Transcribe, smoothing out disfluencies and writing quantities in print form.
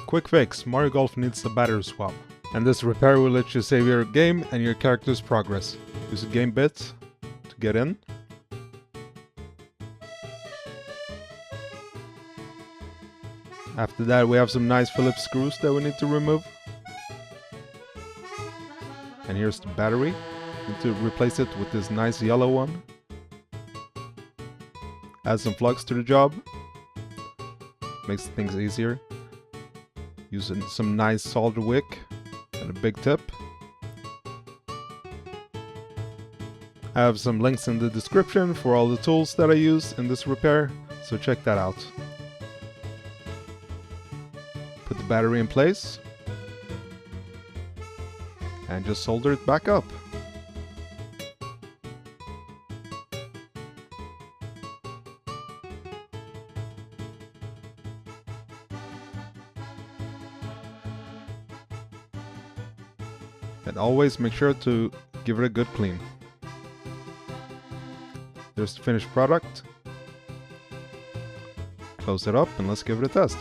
Quick fix, Mario Golf needs a battery swap. And this repair will let you save your game and your character's progress. Use a game bit to get in. After that we have some nice Phillips screws that we need to remove. And here's the battery. Need to replace it with this nice yellow one. Add some flux to the job. Makes things easier. Using some nice solder wick and a big tip. I have some links in the description for all the tools that I use in this repair, so check that out. Put the battery in place and just solder it back up. And always make sure to give it a good clean. There's the finished product. Close it up and let's give it a test.